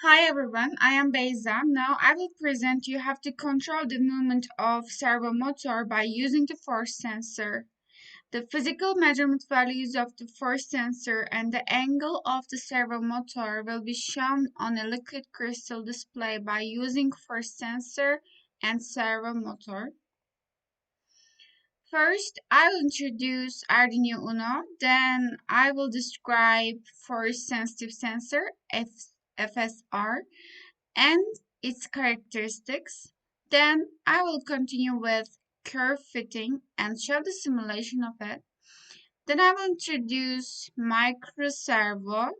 Hi everyone, I am Beyza. Now I will present you how to control the movement of servo motor by using the force sensor. The physical measurement values of the force sensor and the angle of the servo motor will be shown on a liquid crystal display by using force sensor and servo motor. First, I will introduce Arduino Uno, then I will describe force sensitive sensor FSR and its characteristics. Then I will continue with curve fitting and show the simulation of it. Then I will introduce micro servo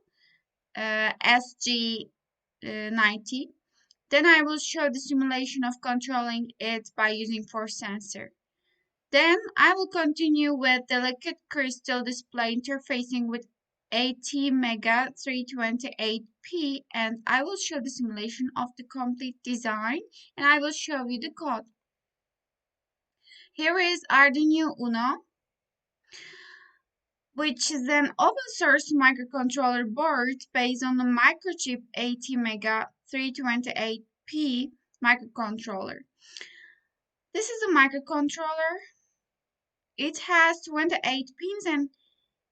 SG90. Then I will show the simulation of controlling it by using force sensor. Then I will continue with the liquid crystal display interfacing with ATmega 328P, and I will show the simulation of the complete design and I will show you the code. Here is Arduino Uno, which is an open source microcontroller board based on the microchip ATmega 328P microcontroller. This is a microcontroller. It has 28 pins, and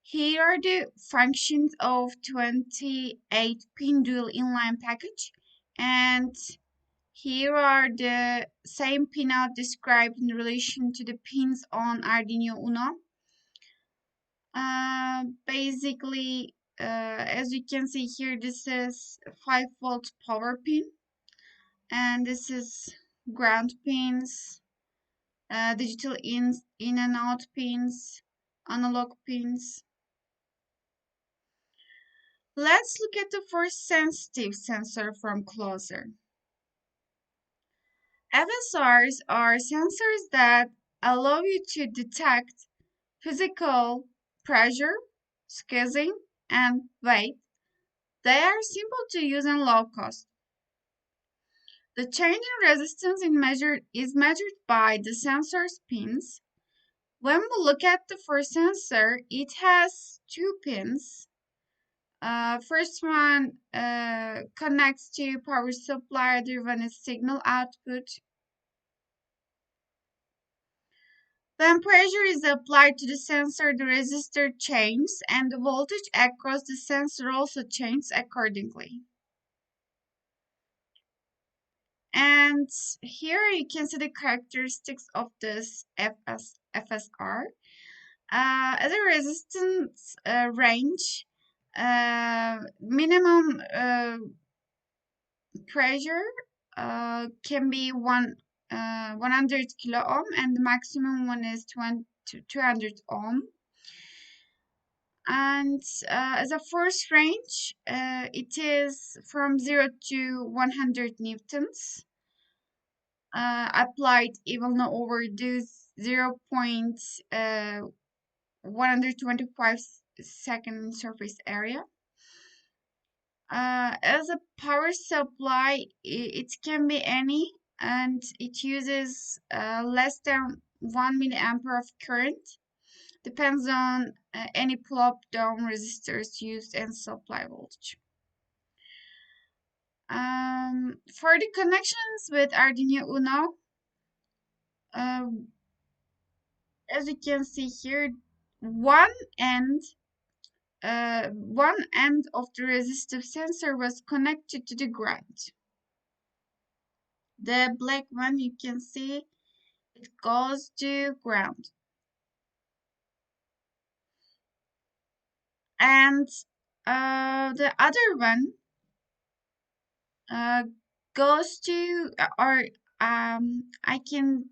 here are the functions of 28-pin dual inline package, and here are the same pinout described in relation to the pins on Arduino Uno. Basically, as you can see here, this is 5-volt power pin, and this is ground pins, digital in and out pins, analog pins. Let's look at the force sensitive sensor from closer. FSRs are sensors that allow you to detect physical pressure, squeezing, and weight. They are simple to use and low cost. The change in resistance is measured by the sensor's pins. When we look at the force sensor, it has two pins. First one connects to power supply, other one is signal output. When pressure is applied to the sensor, the resistor changes and the voltage across the sensor also changes accordingly. And here you can see the characteristics of this FSR. As a resistance range, minimum pressure can be 100 kilo ohm, and the maximum one is 200 ohm. And as a force range, it is from 0 to 100 newtons, applied even over the 0.125 second surface area. As a power supply, it can be any, and it uses less than 1 milliampere of current. Depends on any pull-up down resistors used and supply voltage. For the connections with Arduino Uno, as you can see here, one end of the resistive sensor was connected to the ground. The black one, you can see it goes to ground. And the other one goes to, or I can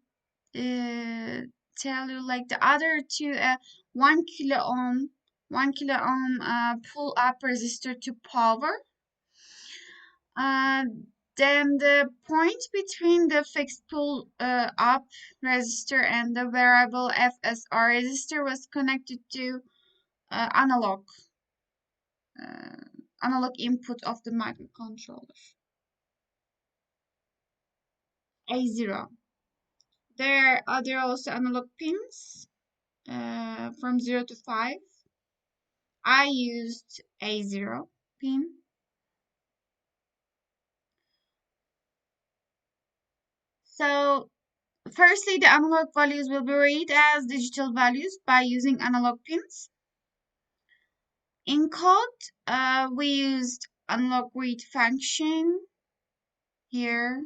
tell you like the other two, 1 kilo ohm pull up resistor to power. Then the point between the fixed pull up resistor and the variable FSR resistor was connected to analog input of the microcontroller. A0. There are also analog pins from 0 to 5. I used A0 pin. So firstly, the analog values will be read as digital values by using analog pins. In code, we used analog read function here.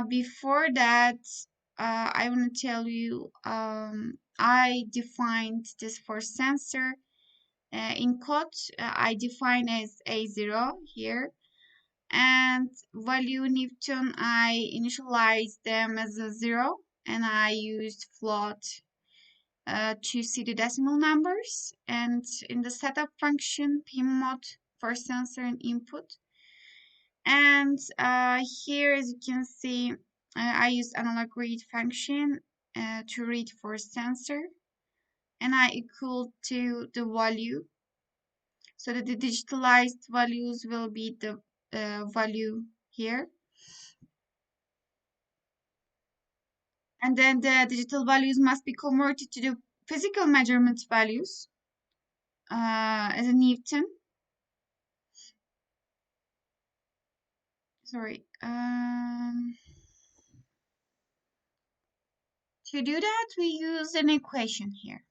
Before that, I want to tell you, I defined this for sensor. In code, I define as A0 here, and value Newton, I initialized them as a 0, and I used float to see the decimal numbers. And in the setup function, pmod for sensor and input. And here, as you can see, I used analog read function to read for sensor, and I equal to the value, so that the digitalized values will be the value here. And then the digital values must be converted to the physical measurement values as a Newton. Sorry. To do that, we use an equation here.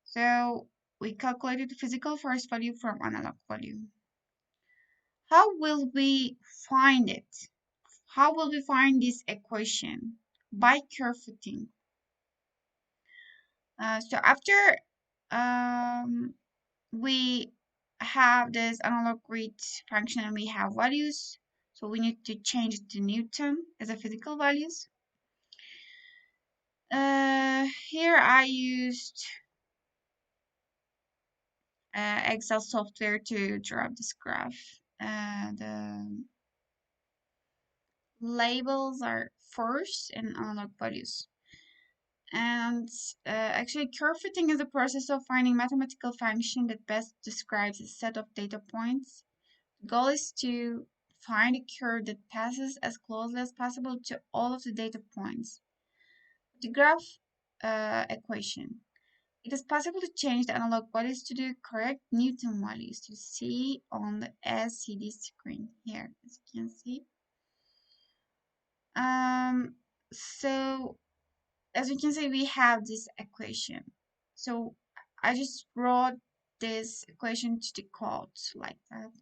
So we calculated the physical first value from analog value. How will we find it? How will we find this equation? By curve fitting. So after we have this analog read function and we have values, so we need to change it to Newton as a physical values. Here I used Excel software to draw this graph. The labels are force and analog values. And actually, curve fitting is a process of finding mathematical function that best describes a set of data points. The goal is to find a curve that passes as closely as possible to all of the data points. The graph equation. It is possible to change the analog values to the correct Newton values to see on the LCD screen here, as you can see. So as you can see, we have this equation. So I just wrote this equation to the code like that.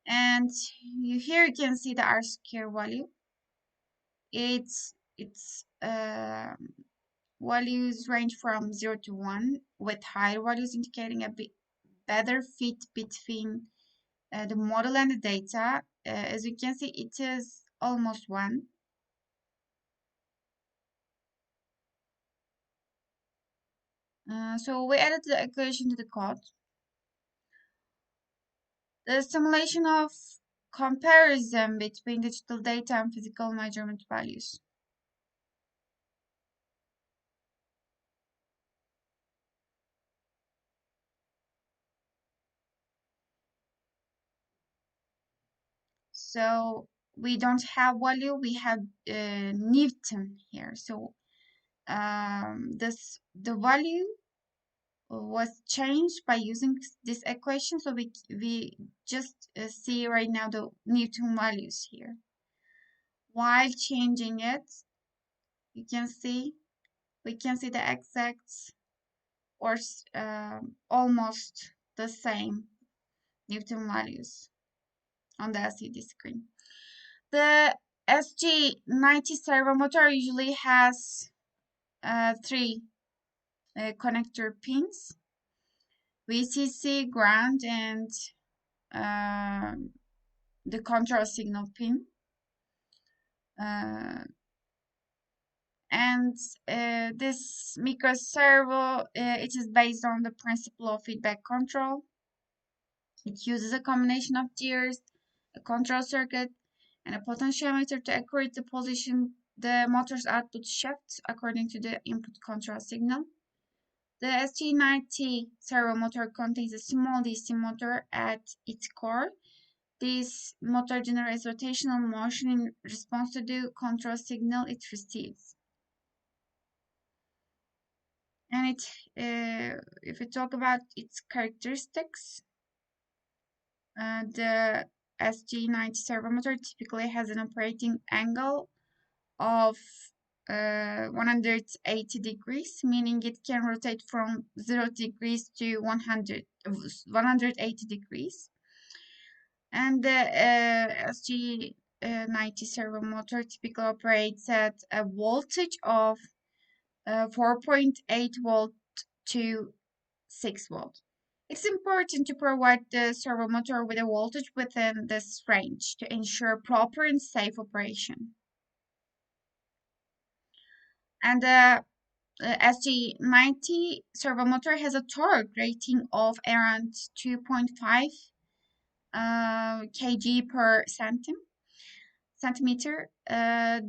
And here you can see the R square value. Its values range from 0 to 1, with higher values indicating a bit better fit between the model and the data. As you can see, it is almost 1. So we added the equation to the code. The simulation of comparison between digital data and physical measurement values. So we don't have value, we have Newton here. So the value was changed by using this equation. So we just see right now the Newton values here. While changing it, you can see we can see the exact or almost the same Newton values on the LCD screen. The SG90 servo motor usually has 3 connector pins: VCC, ground, and the control signal pin. Uh, and this micro servo, it is based on the principle of feedback control. It uses a combination of gears, a control circuit, and a potentiometer to accurately position the motor's output shift according to the input control signal. The SG90 servo motor contains a small DC motor at its core. This motor generates rotational motion in response to the control signal it receives. And if we talk about its characteristics, the SG90 servo motor typically has an operating angle of 180 degrees, meaning it can rotate from 0 degrees to 180 degrees. And the SG90 servo motor typically operates at a voltage of 4.8 volt to 6 volt. It's important to provide the servo motor with a voltage within this range to ensure proper and safe operation. And the SG90 servo motor has a torque rating of around 2.5 kg per centimeter.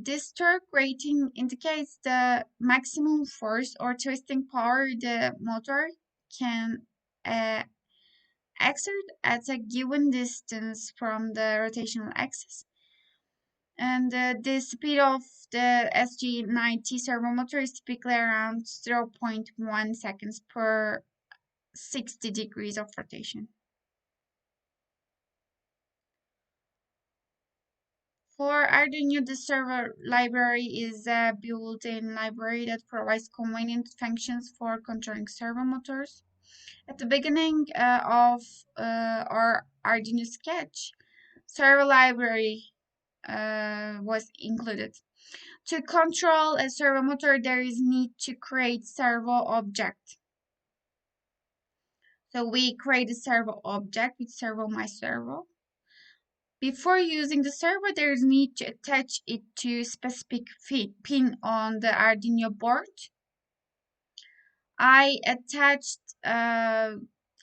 This torque rating indicates the maximum force or twisting power the motor can exert at a given distance from the rotational axis. And the speed of the SG90 servo motor is typically around 0.1 seconds per 60 degrees of rotation. For Arduino, the servo library is a built-in library that provides convenient functions for controlling servo motors. At the beginning of our Arduino sketch, servo library was included. To control a servo motor, there is need to create servo object. So we create a servo object with servo my servo. Before using the servo, there is need to attach it to specific pin on the Arduino board. I attached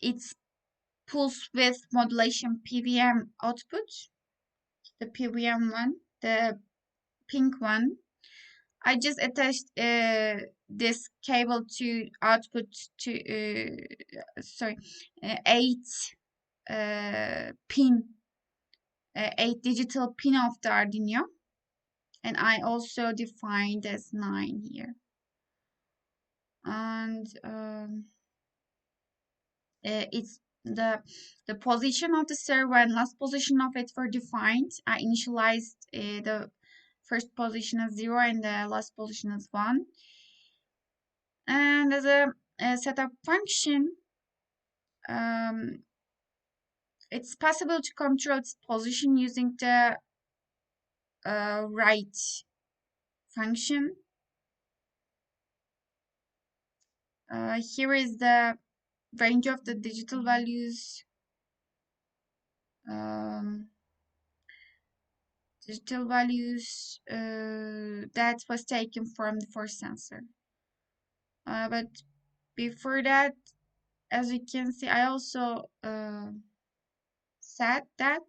its pulse width modulation PWM output, the PWM one, the pink one. I just attached this cable to output to 8 pin, 8 digital pin of the Arduino, and I also defined as 9 here. And it's the position of the servo and last position of it were defined. I initialized the first position as 0 and the last position as 1. And as a setup function, it's possible to control its position using the right function. Here is the range of the digital values. That was taken from the force sensor. But before that, as you can see, I also said that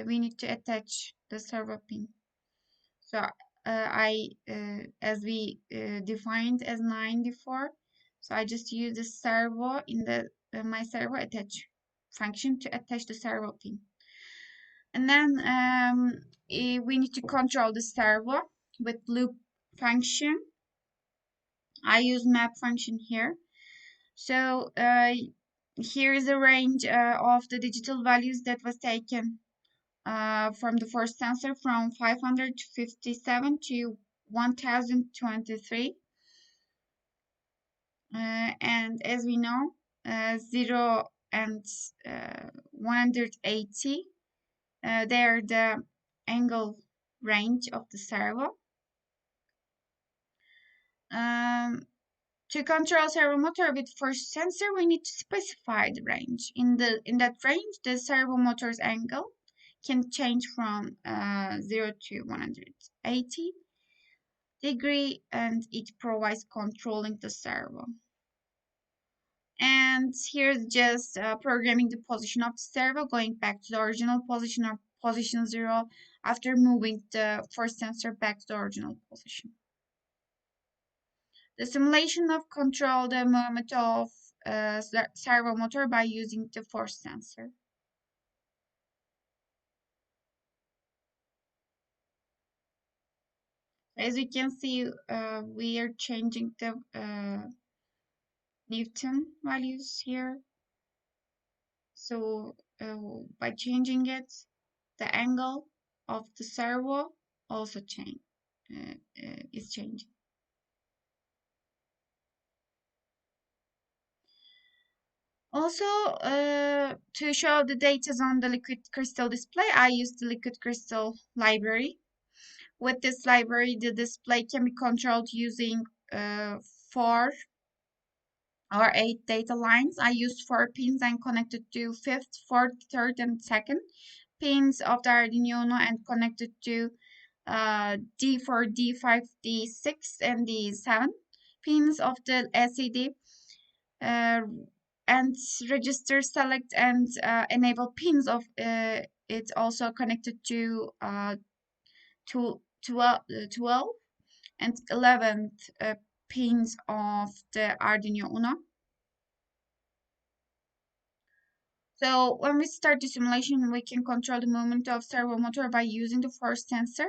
we need to attach the servo pin. So as we defined as 9 before, so I just use the servo in the my servo attach function to attach the servo pin. And then we need to control the servo with loop function. I use map function here. So here is a range of the digital values that was taken from the force sensor from 557 to 1023. And as we know, 0 and 180, they are the angle range of the servo. To control servo motor with force sensor, we need to specify the range. In that range, the servo motor's angle can change from 0 to 180 degree, and it provides controlling the servo. And here's just programming the position of the servo, going back to the original position or position 0 after moving the force sensor back to the original position. The simulation of control the movement of servo motor by using the force sensor. As you can see, we are changing the Newton values here. So by changing it, the angle of the servo also is changing. Also, to show the data on the liquid crystal display, I use the liquid crystal library. With this library, the display can be controlled using 4 or 8 data lines. I used 4 pins and connected to fifth, fourth, third, and second pins of the Arduino Uno and connected to D4, D5, D6, and D7 pins of the LCD. Uh, and register, select, and enable pins of it also connected to 12 and 11th pins of the Arduino Uno. So when we start the simulation, we can control the movement of servo motor by using the force sensor.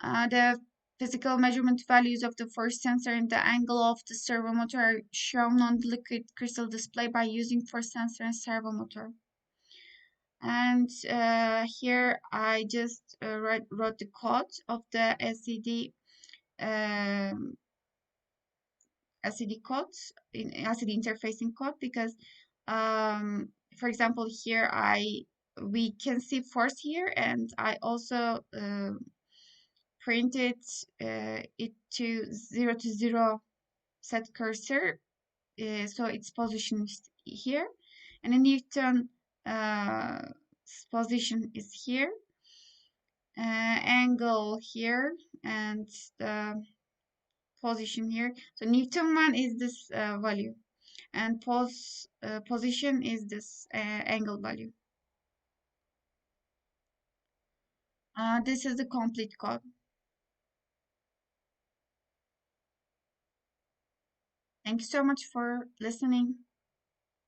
The physical measurement values of the force sensor and the angle of the servo motor are shown on the liquid crystal display by using force sensor and servo motor. And here I just wrote the code of the LCD codes in LCD interfacing code because, for example, here we can see force here, and I also printed it to 0 set cursor, so its position is here, and the Newton position is here, angle here, and the position here. So Newton 1 is this value, and position is this angle value. This is the complete code. Thank you so much for listening.